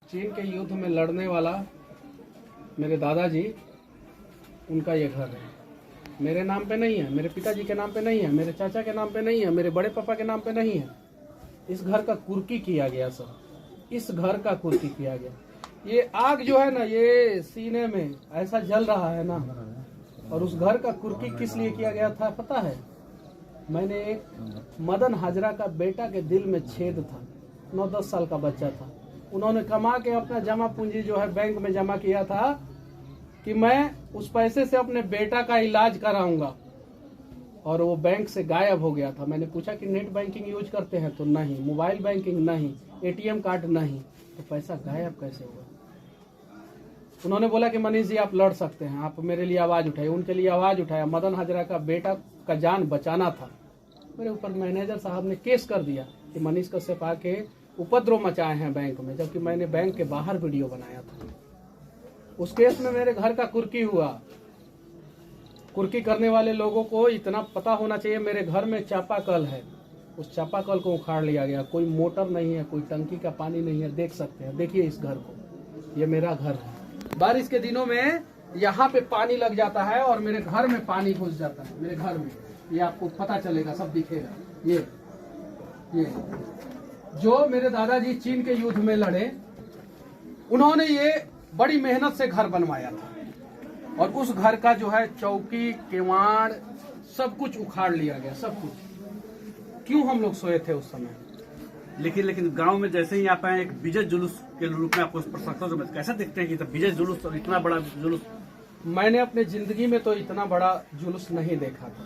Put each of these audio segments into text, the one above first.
चीन के युद्ध में लड़ने वाला मेरे दादाजी, उनका ये घर है। मेरे नाम पे नहीं है, मेरे पिताजी के नाम पे नहीं है, मेरे चाचा के नाम पे नहीं है, मेरे बड़े पापा के नाम पे नहीं है। इस घर का कुर्की किया गया सर, इस घर का कुर्की किया गया। ये आग जो है ना, ये सीने में ऐसा जल रहा है ना, और उस घर का कुर्की किस लिए किया गया था पता है? मैंने एक मदन हाजरा का बेटा के दिल में छेद था, 9-10 साल का बच्चा था। उन्होंने कमा के अपना जमा पूंजी जो है बैंक में जमा किया था कि मैं उस पैसे से अपने बेटा का इलाज कराऊंगा, और वो बैंक से गायब हो गया था। मैंने पूछा कि नेट बैंकिंग यूज करते हैं? तो नहीं। मोबाइल बैंकिंग नहीं, एटीएम कार्ड नहीं। तो पैसा गायब कैसे हुआ? उन्होंने बोला कि मनीष जी आप लड़ सकते हैं, आप मेरे लिए आवाज उठाइए। उनके लिए आवाज उठाया। मदन हाजरा का बेटा का जान बचाना था। मेरे ऊपर मैनेजर साहब ने केस कर दिया कि मनीष कश्यप आके उपद्रव मचाए हैं बैंक में, जबकि मैंने बैंक के बाहर वीडियो बनाया था। उस केस में मेरे घर का कुर्की हुआ। कुर्की करने वाले लोगों को इतना पता होना चाहिए, मेरे घर में चापाकल है, उस चापाकल को उखाड़ लिया गया। कोई मोटर नहीं है, कोई टंकी का पानी नहीं है। देख सकते हैं, देखिए इस घर को, ये मेरा घर है। बारिश के दिनों में यहाँ पे पानी लग जाता है और मेरे घर में पानी घुस जाता है। मेरे घर में ये आपको पता चलेगा, सब दिखेगा। ये जो मेरे दादाजी चीन के युद्ध में लड़े, उन्होंने ये बड़ी मेहनत से घर बनवाया था, और उस घर का जो है चौकी, केवाड़, सब कुछ उखाड़ लिया गया, सब कुछ। क्यों हम लोग सोए थे उस समय? लेकिन गांव में जैसे ही आप आए, एक विजय जुलूस के रूप में आपको प्रशंसा में कैसा देखते हैं कि तब विजय जुलूस और इतना बड़ा जुलूस? मैंने अपने जिंदगी में तो इतना बड़ा जुलूस नहीं देखा था।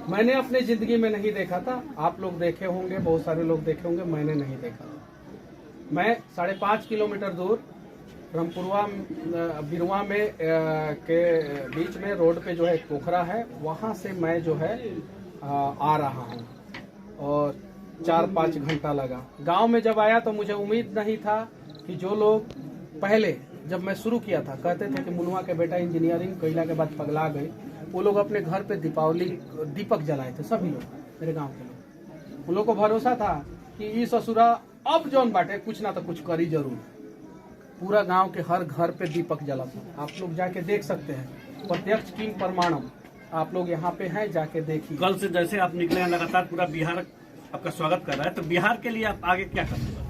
मैंने अपने जिंदगी में नहीं देखा था। आप लोग देखे होंगे, बहुत सारे लोग देखे होंगे, मैंने नहीं देखा था। मैं 5.5 किलोमीटर दूर रामपुरवा बिरवा में के बीच में रोड पे जो है एक पोखरा है, वहां से मैं जो है आ रहा हूँ, और 4-5 घंटा लगा। गांव में जब आया तो मुझे उम्मीद नहीं था कि जो लोग पहले जब मैं शुरू किया था कहते थे कि मुनुआ के बेटा इंजीनियरिंग कैला के बाद पगला गए, वो लोग अपने घर पे दीपक जलाए थे, सभी लोग, मेरे गांव के लोग। उन लोग को भरोसा था कि ई ससुरा अब जौन बाटे कुछ ना तो कुछ करी जरूर। पूरा गांव के हर घर पे दीपक जला था। आप लोग जाके देख सकते हैं, प्रत्यक्ष किंग प्रमाणम। आप लोग यहाँ पे हैं, जाके देखिए। कल से जैसे आप निकले हैं, लगातार पूरा बिहार आपका स्वागत कर रहा है, तो बिहार के लिए आप आगे क्या करेंगे?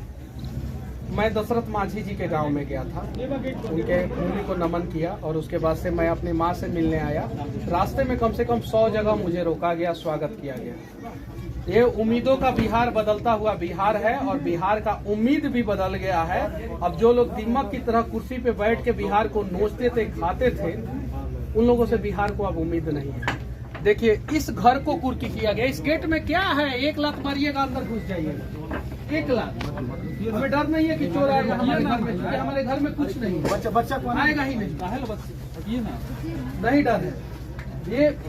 मैं दशरथ मांझी जी के गांव में गया था, उनके भूमि को नमन किया, और उसके बाद से मैं अपनी माँ से मिलने आया। रास्ते में कम से कम 100 जगह मुझे रोका गया, स्वागत किया गया। ये उम्मीदों का बिहार बदलता हुआ बिहार है, और बिहार का उम्मीद भी बदल गया है। अब जो लोग दीमक की तरह कुर्सी पे बैठ के बिहार को नोचते थे, खाते थे, उन लोगों से बिहार को अब उम्मीद नहीं है। देखिए इस घर को कुर्की किया गया। इस गेट में क्या है? 1 लाख मारिएगा, अंदर घुस जाइएगा। 1 लाख। हमें डर नहीं है कि चोर आएगा हमारे घर में, क्योंकि हमारे घर में कुछ नहीं है। बच्चा आएगा ही नहीं, नहीं डर है।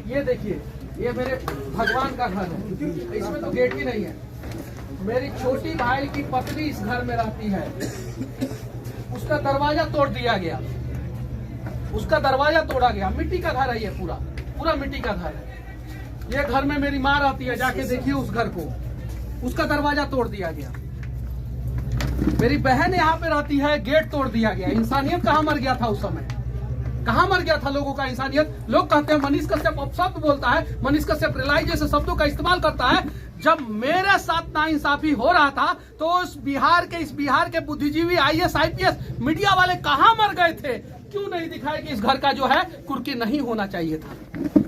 ये देखिए, ये मेरे भगवान का घर है, इसमें तो गेट ही नहीं है। मेरी छोटी भाई की पत्नी इस घर में रहती है, उसका दरवाजा तोड़ दिया गया, उसका दरवाजा तोड़ा गया। मिट्टी का घर है, ये पूरा मिट्टी का घर है। ये घर में मेरी माँ रहती है, जाके देखिए उस घर को, उसका दरवाजा तोड़ दिया गया। मेरी बहन यहाँ पे रहती है, गेट तोड़ दिया गया। इंसानियत कहाँ मर गया था उस समय? कहाँ मर गया था लोगों का इंसानियत? लोग कहते हैं मनीष कश्यप अपशब्द बोलता है, मनीष कश्यप रिलाई जैसे शब्दों का इस्तेमाल करता है। जब मेरे साथ नाइंसाफी हो रहा था तो इस बिहार के बुद्धिजीवी, IAS IPS मीडिया वाले कहाँ मर गए थे? क्यों नहीं दिखाए कि इस घर का जो है कुर्की नहीं होना चाहिए था?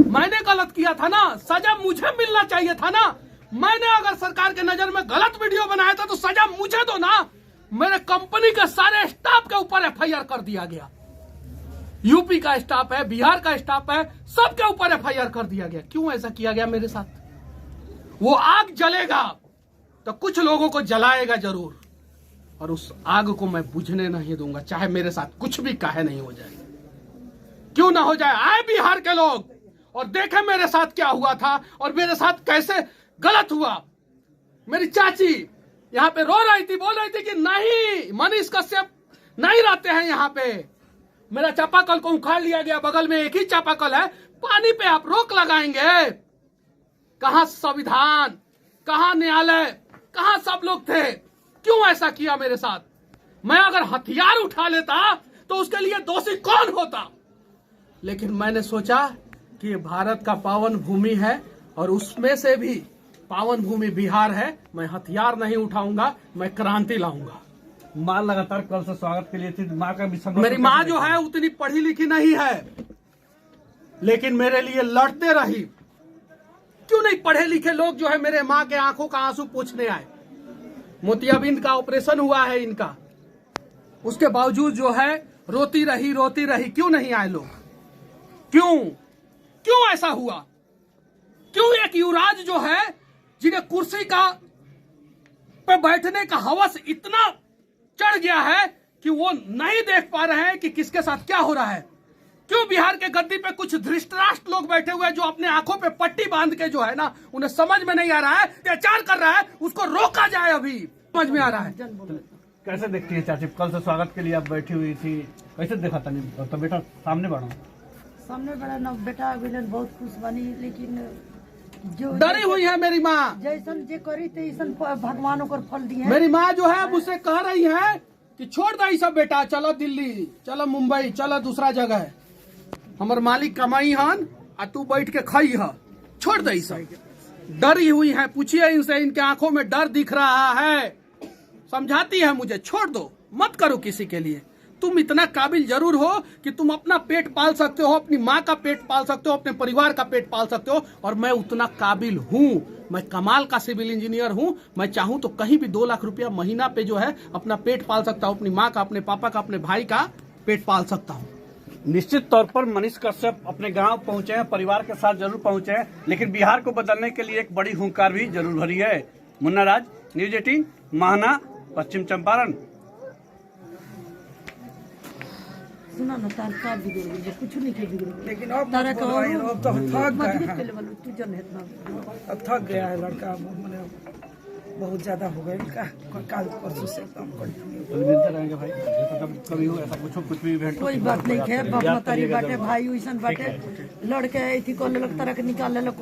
मैंने गलत किया था ना, सजा मुझे मिलना चाहिए था ना। मैंने अगर सरकार के नजर में गलत वीडियो बनाया था तो सजा मुझे दो ना। मेरे कंपनी के सारे स्टाफ के ऊपर FIR कर दिया गया। यूपी का स्टाफ है, बिहार का स्टाफ है, सबके ऊपर FIR कर दिया गया। क्यों ऐसा किया गया मेरे साथ? वो आग जलेगा तो कुछ लोगों को जलाएगा जरूर, और उस आग को मैं बुझने नहीं दूंगा, चाहे मेरे साथ कुछ भी काहे नहीं हो जाए। क्यों ना हो जाए? आए बिहार के लोग और देखे मेरे साथ क्या हुआ था और मेरे साथ कैसे गलत हुआ। मेरी चाची यहाँ पे रो रही थी, बोल रही थी कि नहीं, मनीष कश्यप नहीं रहते हैं यहाँ पे। मेरा चापाकल को उखाड़ लिया गया, बगल में एक ही चापाकल है, पानी पे आप रोक लगाएंगे? कहाँ संविधान, कहाँ न्यायालय, कहाँ सब लोग थे? क्यों ऐसा किया मेरे साथ? मैं अगर हथियार उठा लेता तो उसके लिए दोषी कौन होता। लेकिन मैंने सोचा कि ये भारत का पावन भूमि है और उसमें से भी पावन भूमि बिहार है, मैं हथियार नहीं उठाऊंगा, मैं क्रांति लाऊंगा। माँ लगातार कल से स्वागत के लिए थी, माँ का भी संघर्ष। मेरी माँ जो है उतनी पढ़ी लिखी नहीं है, लेकिन मेरे लिए लड़ते रही। क्यों नहीं पढ़े लिखे लोग जो है मेरे माँ के आंखों का आंसू पूछने आए। मोतियाबिंद का ऑपरेशन हुआ है इनका, उसके बावजूद जो है रोती रही, क्यों नहीं आए लोग? क्यों ऐसा हुआ? क्यों एक युवराज जो है जिन्हें कुर्सी का पे बैठने का हवस इतना चढ़ गया है कि वो नहीं देख पा रहे हैं कि किसके साथ क्या हो रहा है? क्यों बिहार के गद्दी पे कुछ धृष्टराष्ट्र लोग बैठे हुए हैं जो अपने आंखों पे पट्टी बांध के जो है ना, उन्हें समझ में नहीं आ रहा है, अत्याचार कर रहा है, उसको रोका जाए। अभी समझ में आ रहा है। कैसे देखती है चाची, कल से स्वागत के लिए आप बैठी हुई थी, कैसे देखा था? नहीं तो बेटा सामने बड़ा ना बेटा विलन बहुत खुश बनी, लेकिन जो डरी हुई है मेरी माँ। जैसन जे करी तैसन भगवान ओकर फल दिए। मेरी माँ जो है मुझसे कह रही है कि छोड़ दे सब बेटा, चलो दिल्ली, चलो मुंबई, चलो दूसरा जगह, हमार मालिक कमाई हन आ तू बैठ के खाई है, छोड़ दे सब। डरी हुई है, पूछिए इनसे, इनके आंखों में डर दिख रहा है। समझाती है मुझे, छोड़ दो, मत करो किसी के लिए। तुम इतना काबिल जरूर हो कि तुम अपना पेट पाल सकते हो, अपनी माँ का पेट पाल सकते हो, अपने परिवार का पेट पाल सकते हो, और मैं उतना काबिल हूँ। मैं कमाल का सिविल इंजीनियर हूँ। मैं चाहूँ तो कहीं भी 2 लाख रुपया महीना पे जो है अपना पेट पाल सकता हूँ, अपनी माँ का, अपने पापा का, अपने भाई का पेट पाल सकता हूँ। निश्चित तौर पर मनीष कश्यप अपने गांव पहुंचे हैं, परिवार के साथ जरूर पहुंचे हैं, लेकिन बिहार को बदलने के लिए एक बड़ी हुंकार भी जरूर भरी है। मुन्ना राज, न्यूज 18, महाना, पश्चिम चंपारण। सुना ना, तार का बिगड़ गई, कुछ नहीं के बिगड़ गई, लेकिन अब तारा का और अब तो थक गए हैं। के लेवल तू जन है इतना। अब थक गया है लड़का, मैंने बहुत ज्यादा हो गया इनका, काल परसों से एकदम कंटिन्यू मिलते रहेंगे भाई, कभी हो ऐसा कुछ भी इवेंट, कोई बात नहीं है। बाप मतारी बाटे, भाई वैसन बाटे, लड़के ऐसी को लेलक तरह के निकाल लेलक।